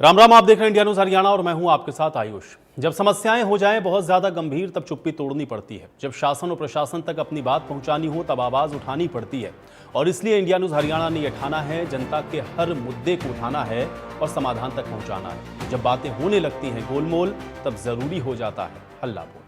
राम राम, आप देख रहे हैं इंडिया न्यूज हरियाणा और मैं हूं आपके साथ आयुष। जब समस्याएं हो जाएं बहुत ज्यादा गंभीर तब चुप्पी तोड़नी पड़ती है। जब शासन और प्रशासन तक अपनी बात पहुंचानी हो तब आवाज उठानी पड़ती है। और इसलिए इंडिया न्यूज हरियाणा ने यह ठाना है, जनता के हर मुद्दे को उठाना है और समाधान तक पहुंचाना है। जब बातें होने लगती हैं गोलमोल तब जरूरी हो जाता है हल्ला बोल।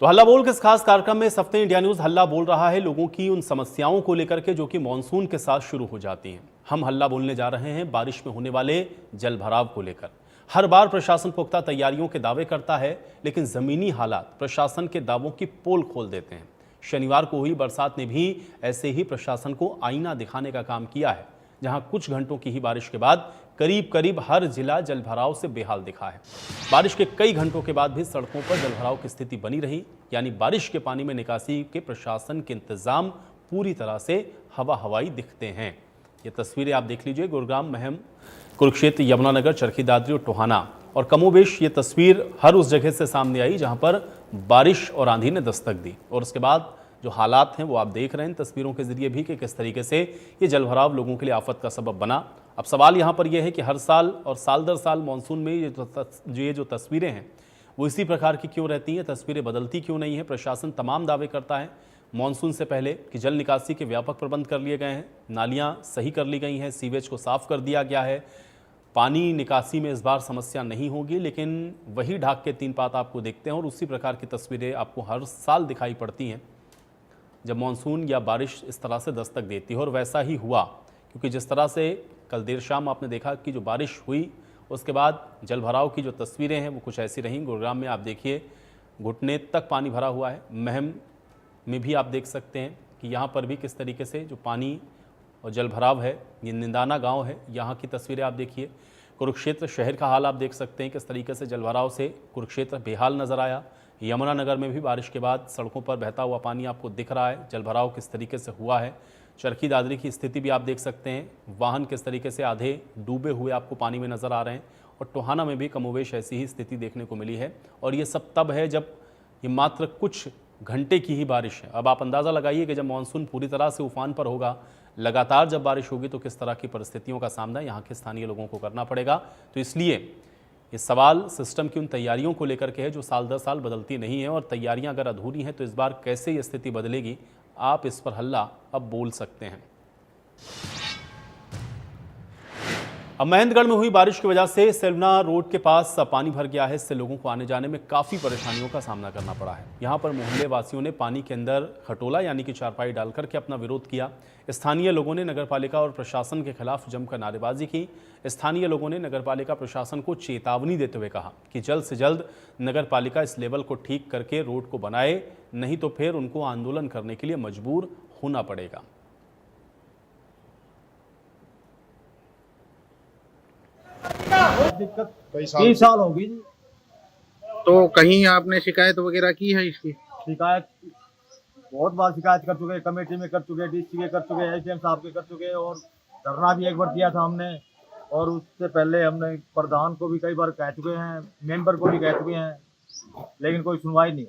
तो हल्ला बोल के इस खास कार्यक्रम में इस हफ्ते इंडिया न्यूज हल्ला बोल रहा है लोगों की उन समस्याओं को लेकर के जो कि मानसून के साथ शुरू हो जाती हैं। हम हल्ला बोलने जा रहे हैं बारिश में होने वाले जल भराव को लेकर। हर बार प्रशासन पुख्ता तैयारियों के दावे करता है, लेकिन जमीनी हालात प्रशासन के दावों की पोल खोल देते हैं। शनिवार को हुई बरसात ने भी ऐसे ही प्रशासन को आईना दिखाने का काम किया है, जहां कुछ घंटों की ही बारिश के बाद करीब करीब हर जिला जलभराव से बेहाल दिखा है। बारिश के कई घंटों के बाद भी सड़कों पर जलभराव की स्थिति बनी रही, यानी बारिश के पानी में निकासी के प्रशासन के इंतजाम पूरी तरह से हवा हवाई दिखते हैं। ये तस्वीरें आप देख लीजिए, गुरुग्राम, महम, कुरुक्षेत्र, यमुनानगर, चरखी दादरी और टोहाना। और कमोबेश ये तस्वीर हर उस जगह से सामने आई जहां पर बारिश और आंधी ने दस्तक दी। और उसके बाद जो हालात हैं वो आप देख रहे हैं तस्वीरों के जरिए भी कि किस तरीके से ये जलभराव लोगों के लिए आफत का सबब बना। अब सवाल यहाँ पर यह है कि हर साल और साल दर साल मानसून में ये जो तस्वीरें हैं वो इसी प्रकार की क्यों रहती हैं? तस्वीरें बदलती क्यों नहीं है? प्रशासन तमाम दावे करता है मानसून से पहले कि जल निकासी के व्यापक प्रबंध कर लिए गए हैं, नालियां सही कर ली गई हैं, सीवेज को साफ कर दिया गया है, पानी निकासी में इस बार समस्या नहीं होगी। लेकिन वही ढाक के तीन पात आपको देखते हैं और उसी प्रकार की तस्वीरें आपको हर साल दिखाई पड़ती हैं जब मानसून या बारिश इस तरह से दस्तक देती है। और वैसा ही हुआ, क्योंकि जिस तरह से कल देर शाम आपने देखा कि जो बारिश हुई उसके बाद जलभराव की जो तस्वीरें हैं वो कुछ ऐसी रहीं। गुरुग्राम में आप देखिए घुटने तक पानी भरा हुआ है। महम में भी आप देख सकते हैं कि यहाँ पर भी किस तरीके से जो पानी और जलभराव है। ये निंदाना गांव है, यहाँ की तस्वीरें आप देखिए। कुरुक्षेत्र शहर का हाल आप देख सकते हैं किस तरीके से जलभराव से कुरुक्षेत्र बेहाल नज़र आया। यमुनानगर में भी बारिश के बाद सड़कों पर बहता हुआ पानी आपको दिख रहा है, जलभराव किस तरीके से हुआ है। चरखी दादरी की स्थिति भी आप देख सकते हैं, वाहन किस तरीके से आधे डूबे हुए आपको पानी में नज़र आ रहे हैं। और टोहाना में भी कमोवेश ऐसी ही स्थिति देखने को मिली है। और ये सब तब है जब ये मात्र कुछ घंटे की ही बारिश है। अब आप अंदाज़ा लगाइए कि जब मानसून पूरी तरह से उफान पर होगा, लगातार जब बारिश होगी तो किस तरह की परिस्थितियों का सामना यहाँ के स्थानीय लोगों को करना पड़ेगा। तो इसलिए ये सवाल सिस्टम की उन तैयारियों को लेकर के है जो साल दर साल बदलती नहीं है। और तैयारियां अगर अधूरी हैं तो इस बार कैसे ये स्थिति बदलेगी, आप इस पर हल्ला अब बोल सकते हैं। अब महेंद्रगढ़ में हुई बारिश की वजह से सेलवना रोड के पास पानी भर गया है। इससे लोगों को आने जाने में काफ़ी परेशानियों का सामना करना पड़ा है। यहाँ पर मोहल्ले वासियों ने पानी के अंदर खटोला यानी कि चारपाई डालकर के अपना विरोध किया। स्थानीय लोगों ने नगरपालिका और प्रशासन के खिलाफ जमकर नारेबाजी की। स्थानीय लोगों ने नगरपालिका प्रशासन को चेतावनी देते हुए कहा कि जल्द से जल्द नगरपालिका इस लेवल को ठीक करके रोड को बनाए, नहीं तो फिर उनको आंदोलन करने के लिए मजबूर होना पड़ेगा। दिक्कत कई साल होगी जी। तो कहीं आपने शिकायत वगैरह की है इसकी? शिकायत बहुत बार शिकायत कर चुके, कमेटी में कर चुके, डीसी के कर चुके, एसडीएम साहब के कर चुके और धरना भी एक बार दिया था हमने। और उससे पहले हमने प्रधान को भी कई बार कह चुके हैं, मेंबर को भी कह चुके हैं, लेकिन कोई सुनवाई नहीं।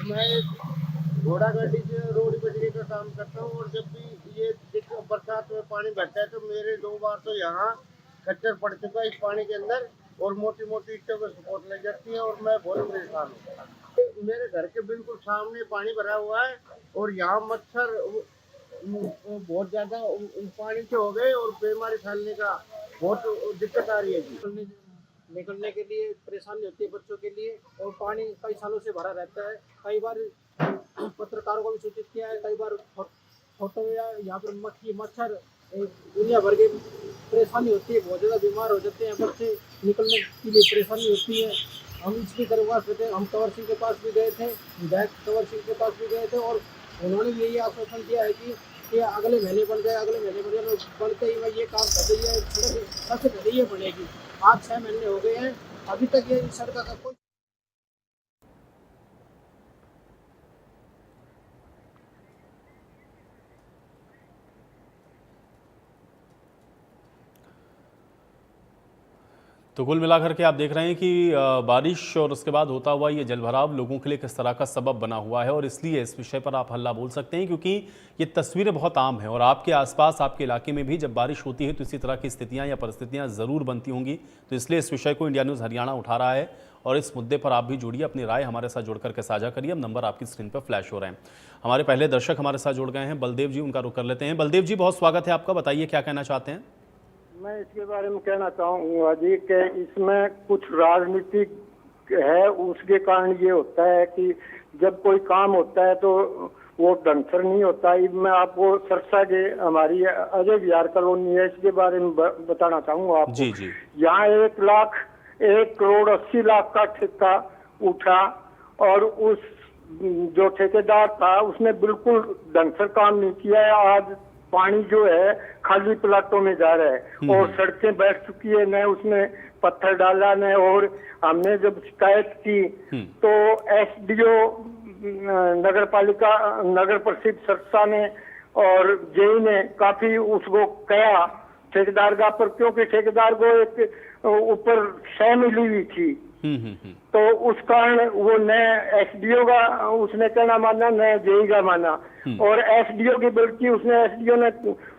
मैं घोड़ा गाड़ी से रोड बजरी का काम करता हूँ और जब भी ये बरसात में पानी भरता है तो मेरे 2 बार तो यहाँ कच्चर पड़ चुका है इस पानी के अंदर और मोटी मोटी ईंटों पर सपोर्ट लग जाती है और मैं बहुत परेशान हूँ। मेरे घर के बिल्कुल सामने पानी भरा हुआ है और यहाँ मच्छर बहुत ज्यादा पानी से हो गए और बीमारी फैलने का बहुत दिक्कत आ रही है जी। निकलने के लिए परेशानी होती है बच्चों के लिए और पानी कई सालों से भरा रहता है। कई बार पत्रकारों को भी सूचित किया है, कई बार फोटो या यहाँ पर मक्खी मच्छर दुनिया भर की परेशानी होती है, बहुत ज़्यादा बीमार हो जाते हैं बच्चे, निकलने के लिए परेशानी होती है। हम इसकी दरख्वास्त देते हैं, हम कंवर सिंह के पास भी गए थे, विधायक कंवर सिंह के पास भी गए थे और उन्होंने भी यही आश्वासन दिया है कि अगले महीने बन जाए, अगले महीने बन जाए। बनते ही मैं ये काम कर रही है, सड़क सबसे पहले ये बनेगी। आज 6 महीने हो गए हैं, अभी तक ये सड़क का कोई तो कुल मिलाकर के आप देख रहे हैं कि बारिश और उसके बाद होता हुआ ये जलभराव लोगों के लिए किस तरह का सबब बना हुआ है, और इसलिए इस विषय पर आप हल्ला बोल सकते हैं क्योंकि ये तस्वीरें बहुत आम हैं और आपके आसपास आपके इलाके में भी जब बारिश होती है तो इसी तरह की स्थितियां या परिस्थितियां ज़रूर बनती होंगी। तो इसलिए इस विषय को इंडिया न्यूज़ हरियाणा उठा रहा है और इस मुद्दे पर आप भी जुड़िए, अपनी राय हमारे साथ जुड़ करके साझा करिए। अब नंबर आपकी स्क्रीन पर फ्लैश हो रहे हैं। हमारे पहले दर्शक हमारे साथ जुड़ गए हैं, बलदेव जी, उनका रुख कर लेते हैं। बलदेव जी, बहुत स्वागत है आपका, बताइए क्या कहना चाहते हैं। मैं इसके बारे में कहना चाहूँगा जी कि इसमें कुछ राजनीतिक है, उसके कारण ये होता है कि जब कोई काम होता है तो वो ढंग से नहीं होता है। मैं आपको सरसा के हमारी अजय विहार कॉलोनी है, इसके बारे में बताना चाहूँगा आपको। जी जी। यहाँ 1,80,00,000 का ठेका उठा और उस जो ठेकेदार था उसने बिल्कुल ढंग से काम नहीं किया है। आज पानी जो है खाली प्लाटों में जा रहा है और सड़कें बैठ चुकी है, न उसने पत्थर डाला न। और हमने जब शिकायत की तो एसडीओ नगर पालिका नगर परिषद सरसा ने और जेई ने काफी उसको कहा ठेकेदार का, पर क्योंकि ठेकेदार को एक ऊपर शय मिली हुई थी तो उस कारण वो न एसडीओ का उसने कहना माना न जेई का माना। और एसडीओ की बल्कि उसने एसडीओ ने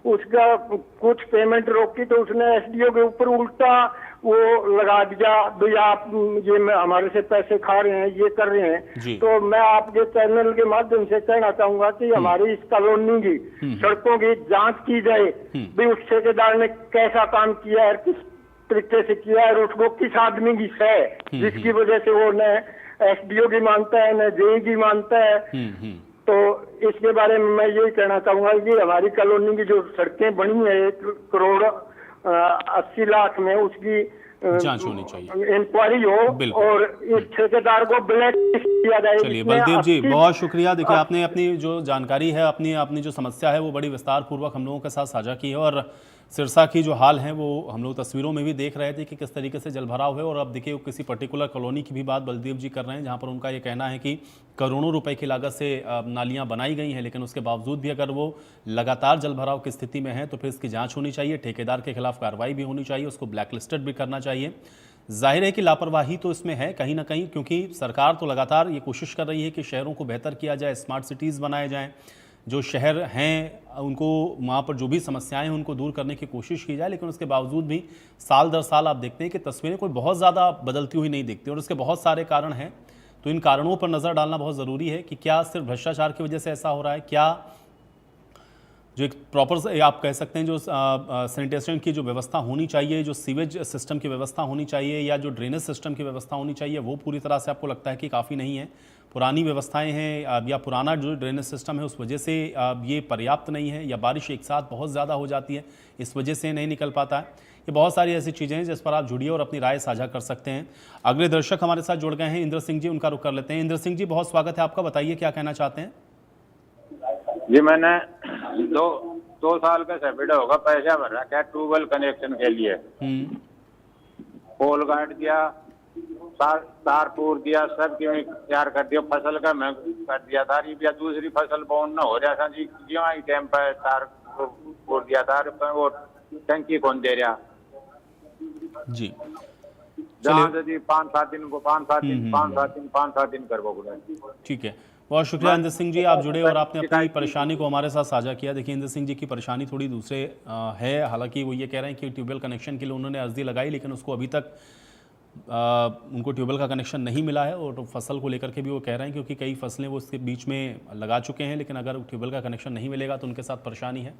उसका कुछ पेमेंट रोकी तो उसने एसडीओ के ऊपर उल्टा वो लगा दिया, भाई आप ये हमारे से पैसे खा रहे हैं, ये कर रहे हैं। तो मैं आपके चैनल के माध्यम से कहना चाहूंगा कि हमारी इस कॉलोनी की सड़कों की जांच की जाए, भाई उस ठेकेदार ने कैसा काम किया है, किस तरीके से किया है, उसको किस आदमी की है जिसकी वजह से वो न एसडीओ की मानता है न जेई की मानता है। तो इसके बारे में मैं यही कहना चाहूंगा कि हमारी कॉलोनी की जो सड़कें बनी है 1,80,00,000 में उसकी जांच होनी चाहिए, इंक्वायरी हो और इस ठेकेदार को ब्लैक लिस्ट किया जाए। चलिए बलदेव जी, बहुत शुक्रिया। देखिए आपने अपनी जो जानकारी है, अपनी जो समस्या है वो बड़ी विस्तार पूर्वक हम लोगों के साथ साझा की है और सिरसा की जो हाल है वो हम लोग तस्वीरों में भी देख रहे थे कि किस तरीके से जलभराव है। और अब देखिए किसी पर्टिकुलर कॉलोनी की भी बात बलदेव जी कर रहे हैं जहां पर उनका ये कहना है कि करोड़ों रुपए की लागत से नालियां बनाई गई हैं, लेकिन उसके बावजूद भी अगर वो लगातार जलभराव की स्थिति में है तो फिर इसकी जांच होनी चाहिए, ठेकेदार के खिलाफ कार्रवाई भी होनी चाहिए, उसको ब्लैकलिस्टेड भी करना चाहिए। जाहिर है कि लापरवाही तो इसमें है कहीं ना कहीं, क्योंकि सरकार तो लगातार ये कोशिश कर रही है कि शहरों को बेहतर किया जाए, स्मार्ट सिटीज़ बनाए जाएँ, जो शहर हैं उनको वहाँ पर जो भी समस्याएं हैं उनको दूर करने की कोशिश की जाए, लेकिन उसके बावजूद भी साल दर साल आप देखते हैं कि तस्वीरें कोई बहुत ज़्यादा बदलती हुई नहीं दिखती और उसके बहुत सारे कारण हैं। तो इन कारणों पर नज़र डालना बहुत ज़रूरी है कि क्या सिर्फ भ्रष्टाचार की वजह से ऐसा हो रहा है, क्या जो एक प्रॉपर आप कह सकते हैं जो सैनिटेशन की जो व्यवस्था होनी चाहिए, जो सीवेज सिस्टम की व्यवस्था होनी चाहिए या जो ड्रेनेज सिस्टम की व्यवस्था होनी चाहिए वो पूरी तरह से आपको लगता है कि काफ़ी नहीं है। पुरानी व्यवस्थाएं हैं या पुराना जो ड्रेनेज सिस्टम है उस वजह से ये पर्याप्त नहीं है, या बारिश एक साथ बहुत ज़्यादा हो जाती है इस वजह से नहीं निकल पाता है। ये बहुत सारी ऐसी चीज़ें हैं जिस पर आप जुड़िए और अपनी राय साझा कर सकते हैं। अगले दर्शक हमारे साथ जुड़ गए हैं, इंद्र सिंह जी, उनका रुख कर लेते हैं। इंद्र सिंह जी, बहुत स्वागत है आपका, बताइए क्या कहना चाहते हैं। जी मैंने दो साल का सर्टिफिकेट होगा पैसा भर रहा क्या ट्यूबवेल कनेक्शन के लिए, पोल गाड़ दिया, तार तोड़ दिया, सब तैयार कर दिया, फसल का मैं कर दिया था, या दूसरी फसल बोन न हो रहा था जी, क्यों टाइम पर तार तोड़ दिया था, वो टंकी कौन दे रहा जी, जहाँ से जी 5-7 दिन कर वो। ठीक है, बहुत शुक्रिया इंद्र सिंह जी, आप जुड़े और आपने अपनी परेशानी को हमारे साथ साझा किया। देखिए इंद्र सिंह जी की परेशानी थोड़ी दूसरे है, हालांकि वो ये कह रहे हैं कि ट्यूबवेल कनेक्शन के लिए उन्होंने अर्जी लगाई लेकिन उसको अभी तक उनको ट्यूबवेल का कनेक्शन नहीं मिला है। और फसल को लेकर के भी वो कह रहे हैं क्योंकि कई फसलें वो इसके बीच में लगा चुके हैं, लेकिन अगर ट्यूबवेल का कनेक्शन नहीं मिलेगा तो उनके साथ परेशानी है।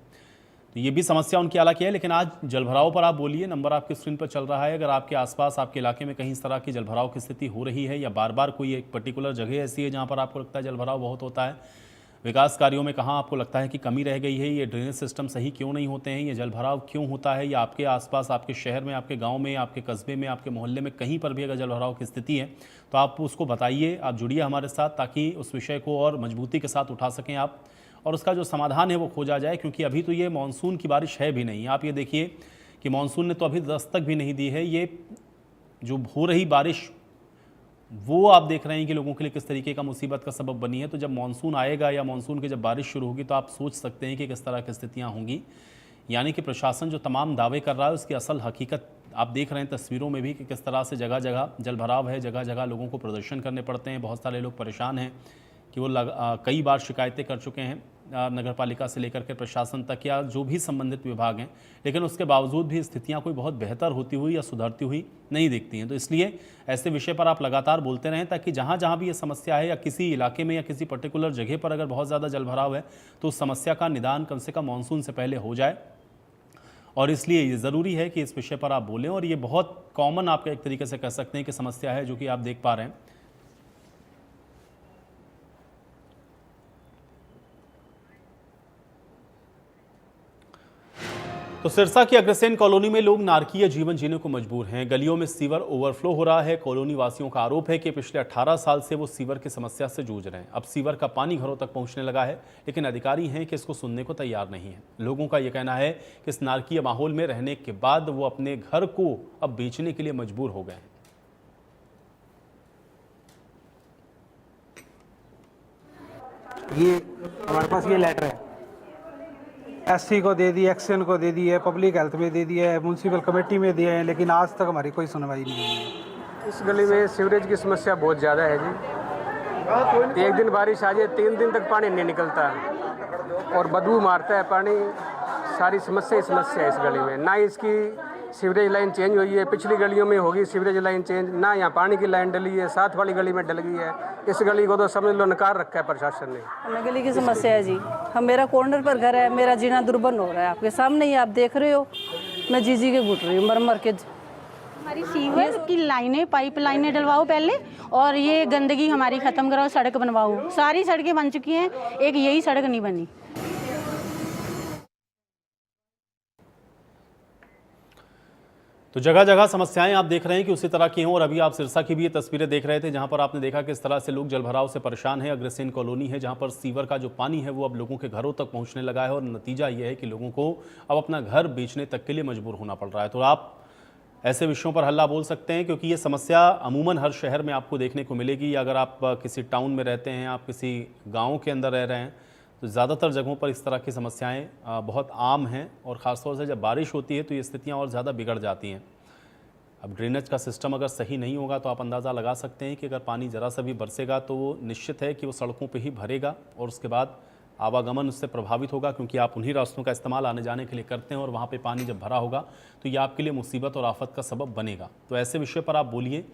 तो ये भी समस्या उनकी हालांकि है। लेकिन आज जलभराव पर आप बोलिए, नंबर आपकी स्क्रीन पर चल रहा है। अगर आपके आसपास आपके इलाके में कहीं इस तरह की जलभराव की स्थिति हो रही है या बार बार कोई एक पर्टिकुलर जगह ऐसी है जहाँ पर आपको लगता है जलभराव बहुत होता है, विकास कार्यों में कहाँ आपको लगता है कि कमी रह गई है, ये ड्रेनेज सिस्टम सही क्यों नहीं होते हैं, ये जलभराव क्यों होता है, या आपके आसपास आपके शहर में, आपके गांव में, आपके कस्बे में, आपके मोहल्ले में कहीं पर भी अगर जलभराव की स्थिति है तो आप उसको बताइए, आप जुड़िए हमारे साथ ताकि उस विषय को और मजबूती के साथ उठा सकें आप और उसका जो समाधान है वो खोजा जाए। क्योंकि अभी तो ये मानसून की बारिश है भी नहीं, आप ये देखिए कि मानसून ने तो अभी दस्तक भी नहीं दी है। ये जो हो रही बारिश वो आप देख रहे हैं कि लोगों के लिए किस तरीके का मुसीबत का सबब बनी है। तो जब मानसून आएगा या मानसून की जब बारिश शुरू होगी तो आप सोच सकते हैं कि किस तरह की स्थितियां होंगी। यानी कि प्रशासन जो तमाम दावे कर रहा है उसकी असल हकीकत आप देख रहे हैं तस्वीरों में भी कि किस तरह से जगह जगह जलभराव है, जगह जगह लोगों को प्रदर्शन करने पड़ते हैं। बहुत सारे लोग परेशान हैं कि वो कई बार शिकायतें कर चुके हैं नगर पालिका से लेकर के प्रशासन तक या जो भी संबंधित विभाग हैं, लेकिन उसके बावजूद भी स्थितियां कोई बहुत बेहतर होती हुई या सुधरती हुई नहीं दिखती हैं। तो इसलिए ऐसे विषय पर आप लगातार बोलते रहें, ताकि जहां जहां भी ये समस्या है या किसी इलाके में या किसी पर्टिकुलर जगह पर अगर बहुत ज़्यादा जलभराव है तो उस समस्या का निदान कम से कम मानसून से पहले हो जाए। और इसलिए ये ज़रूरी है कि इस विषय पर आप बोलें। और ये बहुत कॉमन आप एक तरीके से कह सकते हैं कि समस्या है जो कि आप देख पा रहे हैं। तो सिरसा की अग्रसेन कॉलोनी में लोग नारकीय जीवन जीने को मजबूर हैं। गलियों में सीवर ओवरफ्लो हो रहा है। कॉलोनी वासियों का आरोप है कि पिछले 18 साल से वो सीवर की समस्या से जूझ रहे हैं। अब सीवर का पानी घरों तक पहुंचने लगा है, लेकिन अधिकारी हैं कि इसको सुनने को तैयार नहीं है। लोगों का यह कहना है कि इस नारकीय माहौल में रहने के बाद वो अपने घर को अब बेचने के लिए मजबूर हो गए हैं। ये हमारे पास ये लेटर है, एससी को दे दी, एक्शन को दे दी है, पब्लिक हेल्थ में दे दिया है, म्यूनसिपल कमेटी में दिए हैं, लेकिन आज तक हमारी कोई सुनवाई नहीं हुई है। इस गली में सीवरेज की समस्या बहुत ज़्यादा है जी। एक दिन बारिश आ जाए 3 दिन तक पानी नहीं निकलता और बदबू मारता है पानी। सारी समस्या है इस गली में। ना इसकी सीवरेज लाइन चेंज हुई है, पिछली गलियों में होगी सीवरेज लाइन चेंज, ना यहाँ पानी की लाइन डली है, साथ वाली गली में डल गई है। इस गली को तो समझ लो नकार रखा है प्रशासन ने। हमें गली की समस्या है जी। हम मेरा कॉर्नर पर घर है, मेरा जीना दुर्बल हो रहा है। आपके सामने ही आप देख रहे हो, मैं जी के घुट रही हूँ मर मर के। हमारी सीवर की लाइनें, पाइप लाइनें डलवाओ पहले, और ये गंदगी हमारी ख़त्म कराओ, सड़क बनवाओ। सारी सड़कें बन चुकी हैं, एक यही सड़क नहीं बनी। तो जगह जगह समस्याएं आप देख रहे हैं कि उसी तरह की हों। और अभी आप सिरसा की भी ये तस्वीरें देख रहे थे, जहां पर आपने देखा कि इस तरह से लोग जलभराव से परेशान हैं। अग्रसेन कॉलोनी है, जहां पर सीवर का जो पानी है वो अब लोगों के घरों तक पहुंचने लगा है और नतीजा ये है कि लोगों को अब अपना घर बेचने तक के लिए मजबूर होना पड़ रहा है। तो आप ऐसे विषयों पर हल्ला बोल सकते हैं, क्योंकि ये समस्या अमूमन हर शहर में आपको देखने को मिलेगी। अगर आप किसी टाउन में रहते हैं, आप किसी गाँव के अंदर रह रहे हैं, तो ज़्यादातर जगहों पर इस तरह की समस्याएं बहुत आम हैं। और ख़ासतौर से जब बारिश होती है तो ये स्थितियां और ज़्यादा बिगड़ जाती हैं। अब ड्रेनेज का सिस्टम अगर सही नहीं होगा तो आप अंदाज़ा लगा सकते हैं कि अगर पानी ज़रा सा भी बरसेगा तो वो निश्चित है कि वो सड़कों पे ही भरेगा और उसके बाद आवागमन उससे प्रभावित होगा, क्योंकि आप उन्हीं रास्तों का इस्तेमाल आने जाने के लिए करते हैं। और वहाँ पे पानी जब भरा होगा तो ये आपके लिए मुसीबत और आफत का सबब बनेगा। तो ऐसे विषय पर आप बोलिए।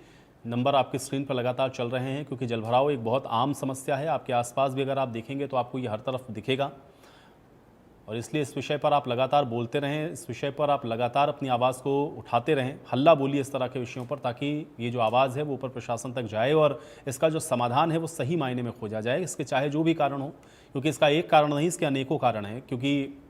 नंबर आपकी स्क्रीन पर लगातार चल रहे हैं, क्योंकि जलभराव एक बहुत आम समस्या है। आपके आसपास भी अगर आप देखेंगे तो आपको ये हर तरफ दिखेगा। और इसलिए इस विषय पर आप लगातार बोलते रहें, इस विषय पर आप लगातार अपनी आवाज़ को उठाते रहें, हल्ला बोलिए इस तरह के विषयों पर, ताकि ये जो आवाज़ है वो ऊपर प्रशासन तक जाए और इसका जो समाधान है वो सही मायने में खोजा जाए। इसके चाहे जो भी कारण हो, क्योंकि इसका एक कारण नहीं, इसके अनेकों कारण हैं। क्योंकि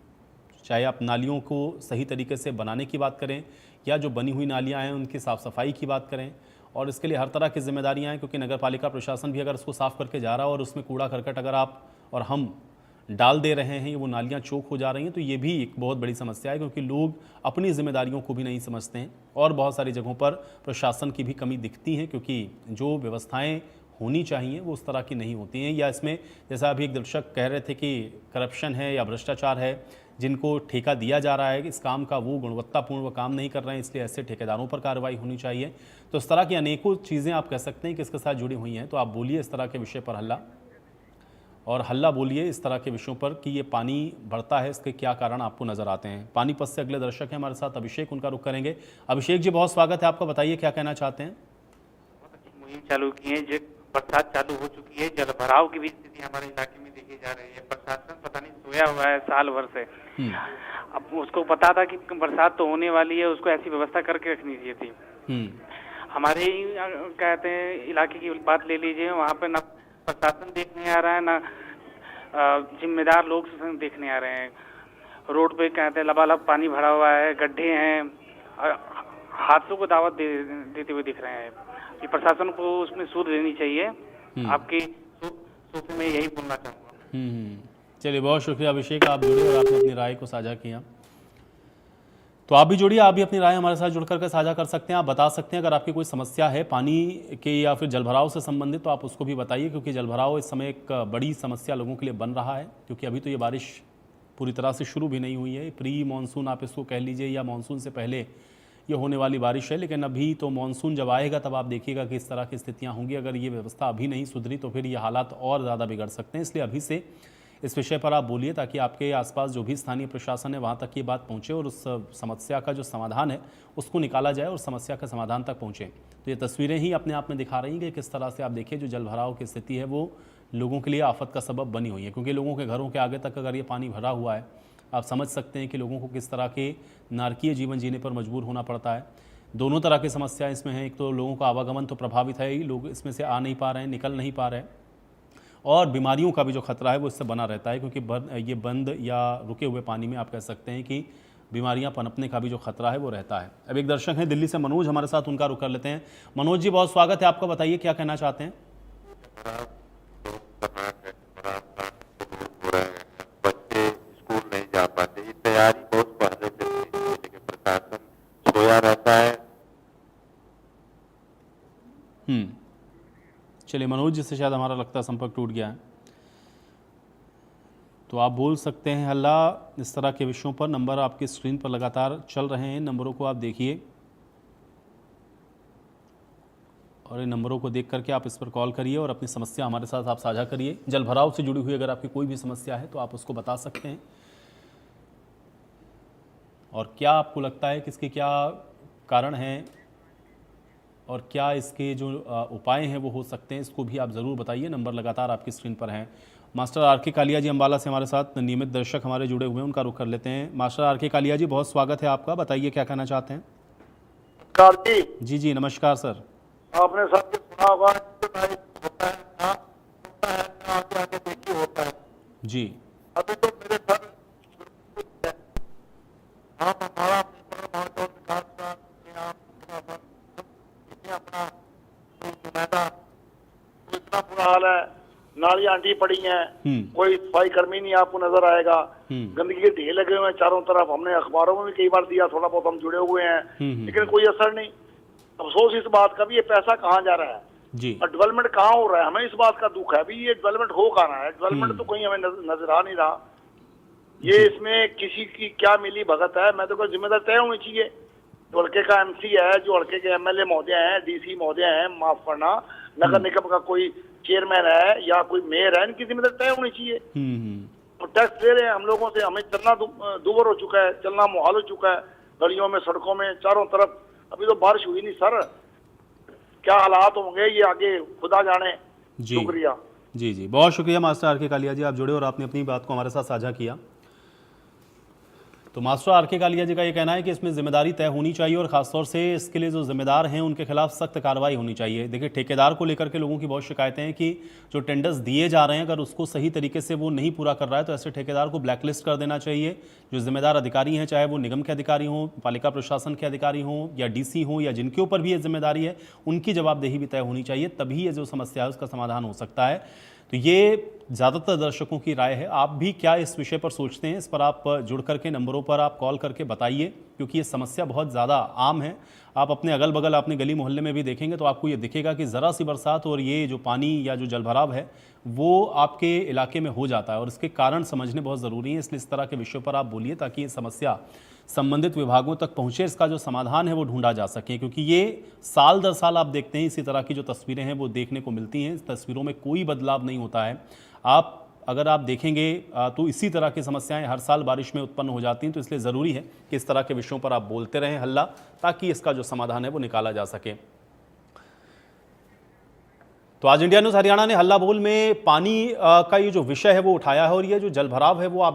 चाहे आप नालियों को सही तरीके से बनाने की बात करें या जो बनी हुई नालियाँ हैं उनकी साफ़ सफाई की बात करें, और इसके लिए हर तरह की जिम्मेदारियाँ हैं। क्योंकि नगर पालिका प्रशासन भी अगर उसको साफ़ करके जा रहा है और उसमें कूड़ा करकट अगर आप और हम डाल दे रहे हैं, वो नालियाँ चौक हो जा रही हैं, तो ये भी एक बहुत बड़ी समस्या है। क्योंकि लोग अपनी जिम्मेदारियों को भी नहीं समझते हैं और बहुत सारी जगहों पर प्रशासन की भी कमी दिखती है, क्योंकि जो व्यवस्थाएं होनी चाहिए वो उस तरह की नहीं होती हैं। या इसमें जैसा अभी एक दर्शक कह रहे थे कि करप्शन है या भ्रष्टाचार है, जिनको ठेका दिया जा रहा है इस काम का वो गुणवत्तापूर्ण काम नहीं कर रहे हैं, इसलिए ऐसे ठेकेदारों पर कार्रवाई होनी चाहिए। तो इस तरह की अनेकों चीज़ें आप कह सकते हैं कि इसके साथ जुड़ी हुई हैं। तो आप बोलिए इस तरह के विषय पर हल्ला, और हल्ला बोलिए इस तरह के विषयों पर कि ये पानी बढ़ता है, इसके क्या कारण आपको नजर आते हैं। पानीपत से अगले दर्शक हैं हमारे साथ, अभिषेक, उनका रुख करेंगे। अभिषेक जी, बहुत स्वागत है आपका, बताइए क्या कहना चाहते हैं। बहुत अच्छी मुहिम चालू की है, जो बरसात चालू हो चुकी है, जलभराव की भी स्थिति हमारे इलाके में देखी जा रही है। प्रशासन पता नहीं सोया हुआ है साल भर से। अब उसको पता था कि बरसात तो होने वाली है, उसको ऐसी व्यवस्था करके रखनी चाहिए थी। हमारे कहते हैं इलाके की बात ले लीजिए, वहाँ पे ना प्रशासन देखने आ रहा है, ना जिम्मेदार लोग देखने आ रहे हैं। रोड पे कहते हैं लबालब पानी भरा हुआ है, गड्ढे हैं, हादसों को दावत देते हुए दिख रहे हैं। कि प्रशासन को उसमें सूद लेनी चाहिए। आपकी सोच में यही बोलना चाहूँगा। चलिए, बहुत शुक्रिया अभिषेक, आप जुड़े और आपने अपनी राय को साझा किया। तो आप भी जुड़िए, आप भी अपनी राय हमारे साथ जुड़ करके साझा कर सकते हैं। आप बता सकते हैं अगर आपकी कोई समस्या है पानी के या फिर जलभराव से संबंधित, तो आप उसको भी बताइए, क्योंकि जलभराव इस समय एक बड़ी समस्या लोगों के लिए बन रहा है। क्योंकि अभी तो ये बारिश पूरी तरह से शुरू भी नहीं हुई है, प्री मानसून आप इसको कह लीजिए या मानसून से पहले ये होने वाली बारिश है, लेकिन अभी तो मानसून जब आएगा तब आप देखिएगा कि इस तरह की स्थितियां होंगी। अगर ये व्यवस्था अभी नहीं सुधरी तो फिर ये हालात और ज़्यादा बिगड़ सकते हैं। इसलिए अभी से इस विषय पर आप बोलिए ताकि आपके आसपास जो भी स्थानीय प्रशासन है वहाँ तक ये बात पहुँचे और उस समस्या का जो समाधान है उसको निकाला जाए और समस्या के समाधान तक पहुँचे। तो ये तस्वीरें ही अपने आप में दिखा रही हैं कि किस तरह से आप देखिए जो जलभराव की स्थिति है वो लोगों के लिए आफत का सबब बनी हुई है, क्योंकि लोगों के घरों के आगे तक अगर ये पानी भरा हुआ है, आप समझ सकते हैं कि लोगों को किस तरह के नारकीय जीवन जीने पर मजबूर होना पड़ता है। दोनों तरह की समस्याएं इसमें हैं। एक तो लोगों का आवागमन तो प्रभावित है ही, लोग इसमें से आ नहीं पा रहे हैं, निकल नहीं पा रहे हैं, और बीमारियों का भी जो खतरा है वो इससे बना रहता है, क्योंकि ये बंद या रुके हुए पानी में आप कह सकते हैं कि बीमारियां पनपने का भी जो खतरा है वो रहता है। अब एक दर्शक हैं दिल्ली से मनोज हमारे साथ, उनका रुख कर लेते हैं। मनोज जी, बहुत स्वागत है आपका, बताइए क्या कहना चाहते हैं। बच्चे स्कूल नहीं जा पाते, ये तैयारी बहुत पहले से थी, लेकिन प्रशासन सोया रहता है। चलिए, मनोज जी से शायद हमारा लगता है संपर्क टूट गया है, तो आप बोल सकते हैं हल्ला इस तरह के विषयों पर। नंबर आपकी स्क्रीन पर लगातार चल रहे हैं, नंबरों को आप देखिए और इन नंबरों को देख करके आप इस पर कॉल करिए और अपनी समस्या हमारे साथ आप साझा करिए। जल भराव से जुड़ी हुई अगर आपकी कोई भी समस्या है तो आप उसको बता सकते हैं, और क्या आपको लगता है कि इसके क्या कारण हैं और क्या इसके जो उपाय हैं वो हो सकते हैं, इसको भी आप ज़रूर बताइए। नंबर लगातार आपकी स्क्रीन पर हैं। Master R K. कालिया जी अम्बाला से हमारे साथ नियमित दर्शक हमारे जुड़े हुए हैं, उनका रुख कर लेते हैं। Master R K. कालिया जी, बहुत स्वागत है आपका, बताइए क्या कहना चाहते हैं। जी जी, नमस्कार सर। आपने सबके सुना होगा होता है ना, आगे आगे देखिए होता है जी। अभी तो मेरे घर हमारा विकास का अपना नुमाइंदा, इतना बुरा हाल है, नालियां आंटी पड़ी हैं, कोई सफाई कर्मी नहीं आपको नजर आएगा, गंदगी के ढेर लगे हुए हैं चारों तरफ। हमने अखबारों में भी कई बार दिया, थोड़ा बहुत हम जुड़े हुए हैं, लेकिन कोई असर नहीं। अफसोस इस बात का भी, ये पैसा कहाँ जा रहा है जी, और डेवलपमेंट कहाँ हो रहा है, हमें इस बात का दुख है। अभी ये डेवलपमेंट हो कहाँ रहा है, डेवलपमेंट तो कहीं हमें नजर आ नहीं रहा। ये इसमें किसी की क्या मिली भगत है, मैं तो कोई जिम्मेदार तय होनी चाहिए। जो हल्के का एमसी है, जो हल्के के एमएलए महोदय हैं, डीसी महोदय हैं, माफ करना, नगर निगम का कोई चेयरमैन है या कोई मेयर है, इनकी जिम्मेदारी तय होनी चाहिए। तो टैक्स ले रहे हैं हम लोगों से, हमें चलना दुबर हो चुका है, चलना मुहाल हो चुका है, गलियों में, सड़कों में, चारों तरफ। अभी तो बारिश हुई नहीं सर, क्या हालात होंगे ये आगे खुदा जाने। शुक्रिया जी जी, बहुत शुक्रिया मास्टर आर.के. कालिया जी, आप जुड़े और आपने अपनी बात को हमारे साथ साझा किया। तो मास्टर आर.के. कालिया जी का ये कहना है कि इसमें जिम्मेदारी तय होनी चाहिए और ख़ासतौर से इसके लिए जो जिम्मेदार हैं उनके खिलाफ सख्त कार्रवाई होनी चाहिए। देखिए, ठेकेदार को लेकर के लोगों की बहुत शिकायतें हैं कि जो टेंडर्स दिए जा रहे हैं अगर उसको सही तरीके से वो नहीं पूरा कर रहा है तो ऐसे ठेकेदार को ब्लैकलिस्ट कर देना चाहिए। जो जिम्मेदार अधिकारी हैं, चाहे वो निगम के अधिकारी हों, पालिका प्रशासन के अधिकारी हों या डीसी हों या जिनके ऊपर भी ये जिम्मेदारी है, उनकी जवाबदेही भी तय होनी चाहिए, तभी ये जो समस्या है उसका समाधान हो सकता है। तो ये ज़्यादातर दर्शकों की राय है। आप भी क्या इस विषय पर सोचते हैं, इस पर आप जुड़ करके नंबरों पर आप कॉल करके बताइए, क्योंकि ये समस्या बहुत ज़्यादा आम है। आप अपने अगल बगल, अपने गली मोहल्ले में भी देखेंगे तो आपको ये दिखेगा कि ज़रा सी बरसात और ये जो पानी या जो जलभराव है वो आपके इलाके में हो जाता है, और इसके कारण समझने बहुत ज़रूरी है। इसलिए इस तरह के विषयों पर आप बोलिए ताकि ये समस्या संबंधित विभागों तक पहुंचे, इसका जो समाधान है वो ढूंढा जा सके, क्योंकि ये साल दर साल आप देखते हैं इसी तरह की जो तस्वीरें हैं वो देखने को मिलती हैं। इस तस्वीरों में कोई बदलाव नहीं होता है। अगर आप देखेंगे तो इसी तरह की समस्याएं हर साल बारिश में उत्पन्न हो जाती हैं। तो इसलिए ज़रूरी है कि इस तरह के विषयों पर आप बोलते रहें हल्ला, ताकि इसका जो समाधान है वो निकाला जा सके। तो आज इंडिया न्यूज़ हरियाणा ने हल्ला बोल में पानी का ये जो विषय है वो उठाया है, और ये जो जलभराव है वो आप